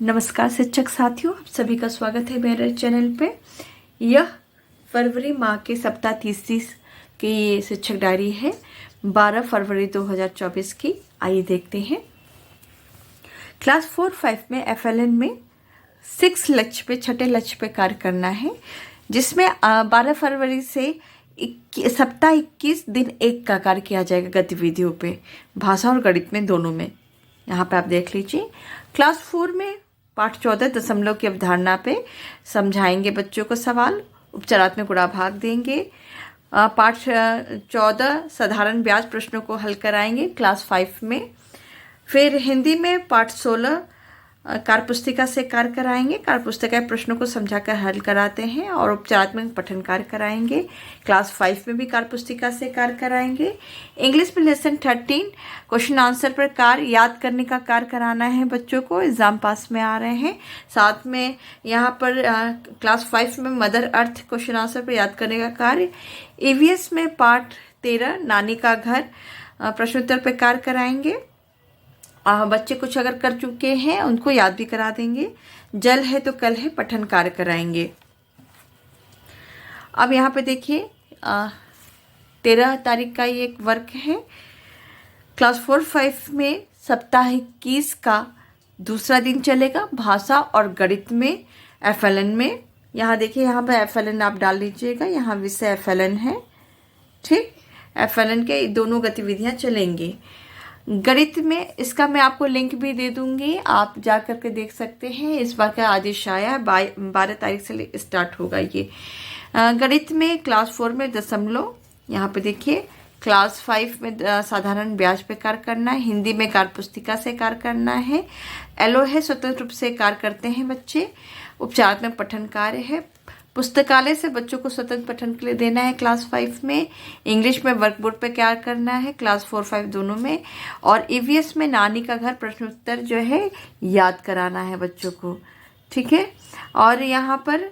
नमस्कार शिक्षक साथियों, आप सभी का स्वागत है मेरे चैनल पे। यह फरवरी माह के सप्ताह 30 की ये शिक्षक डायरी है 12 फरवरी 2024 की। आइए देखते हैं। क्लास 4-5 में FLN में 6 लक्ष्य पे, छठे लक्ष्य पे कार्य करना है, जिसमें 12 फरवरी से सप्ताह 21 दिन 1 का कार्य किया जाएगा गतिविधियों पे, भाषा और गणित में दोनों में। यहाँ पे आप देख लीजिए। क्लास 4 में पाठ 14 दशमलव की अवधारणा पे समझाएंगे बच्चों को सवाल, उपचारात्मक गुणाभाग देंगे। पाठ 14 साधारण ब्याज प्रश्नों को हल कराएंगे क्लास 5 में। फिर हिंदी में पाठ 16 कार्यपुस्तिका से कार्य कराएंगे, कार्यपुस्तिका के प्रश्नों को समझाकर हल कराते हैं और उपचारात्मक पठन कार्य कराएंगे। क्लास 5 में भी कार्यपुस्तिका से कार्य कराएंगे। इंग्लिश में लेसन 13 क्वेश्चन आंसर पर कार्य याद करने का कार्य कराना है बच्चों को, एग्जाम पास में आ रहे हैं। साथ में यहाँ पर क्लास 5 में मदर अर्थ क्वेश्चन आंसर पर याद करने का कार्य। EVS में पाठ 13 नानी का घर प्रश्नोत्तर पर कार्य कराएंगे। बच्चे कुछ अगर कर चुके हैं उनको याद भी करा देंगे। जल है तो कल है पठन कार्य कराएंगे। अब यहाँ पे देखिए 13 तारीख का ये एक वर्क है। क्लास 4-5 में सप्ताह 21 का दूसरा दिन चलेगा भाषा और गणित में FLN में। यहाँ देखिए, यहाँ पे FLN आप डाल लीजिएगा, यहाँ विषय FLN है, ठीक। FLN के दोनों गतिविधियाँ चलेंगी। गणित में इसका मैं आपको लिंक भी दे दूंगी, आप जा करके देख सकते हैं। इस बार का आदेश आया है, 12 तारीख से स्टार्ट होगा ये। गणित में क्लास 4 में दशमलव, यहाँ पे देखिए। क्लास 5 में साधारण ब्याज पे कार्य करना है। हिंदी में कार्यपुस्तिका से कार्य करना है। LO है स्वतंत्र रूप से कार्य करते हैं बच्चे। उपचारात्मक पठन कार्य है, पुस्तकालय से बच्चों को स्वतंत्र पठन के लिए देना है क्लास 5 में। इंग्लिश में वर्कबुक पे क्या करना है क्लास 4-5 दोनों में। और EVS में नानी का घर प्रश्नोत्तर जो है याद कराना है बच्चों को, ठीक है। और यहाँ पर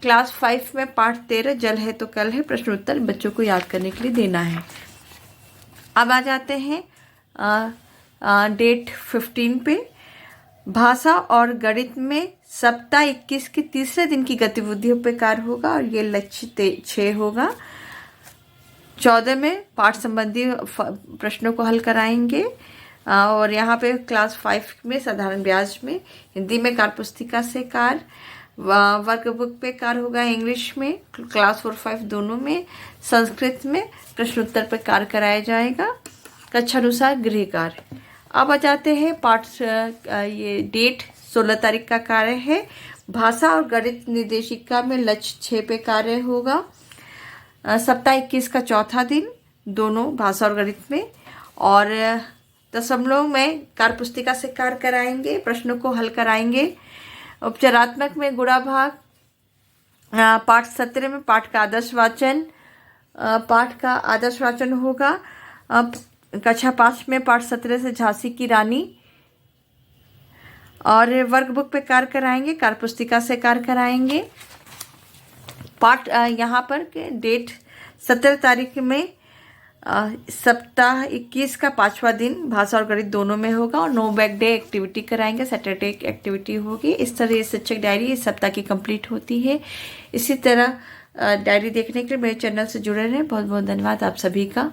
क्लास 5 में पाठ 13 जल है तो कल है प्रश्नोत्तर बच्चों को याद करने के लिए देना है। अब आ जाते हैं डेट 15 पे। भाषा और गणित में सप्ताह 21 के तीसरे दिन की गतिविधियों पे कार्य होगा और ये लक्ष्य 6 होगा। 14 में पाठ संबंधी प्रश्नों को हल कराएंगे। और यहाँ पे क्लास 5 में साधारण ब्याज में, हिंदी में कार्यपुस्तिका से कार्य, वर्कबुक पे कार्य होगा। इंग्लिश में क्लास 4-5 दोनों में। संस्कृत में प्रश्नोत्तर पे कार्य कराया जाएगा, कक्षानुसार गृह कार्य। अब आ जाते हैं पाठ, ये डेट 16 तारीख का कार्य है। भाषा और गणित निर्देशिका में लक्ष्य 6 पे कार्य होगा। सप्ताह 21 का चौथा दिन दोनों भाषा और गणित में। और दशमलव में कार्यपुस्तिका से कार्य कराएंगे, प्रश्नों को हल कराएंगे। उपचारात्मक में गुणाभाग पाठ 17 में पाठ का आदर्श वाचन होगा। कक्षा 5 में पाठ 17 से झांसी की रानी। और वर्कबुक पे कार्य कराएंगे, कार्यपुस्तिका से कार्य कराएंगे। पाठ यहाँ पर के डेट 17 तारीख में सप्ताह 21 का 5वां दिन भाषा और गणित दोनों में होगा। और नो बैक डे एक्टिविटी कराएंगे, सैटरडे एक्टिविटी होगी। इस तरह ये शिक्षक डायरी इस सप्ताह की कंप्लीट होती है। इसी तरह डायरी देखने के लिए मेरे चैनल से जुड़े रहें। बहुत बहुत धन्यवाद आप सभी का।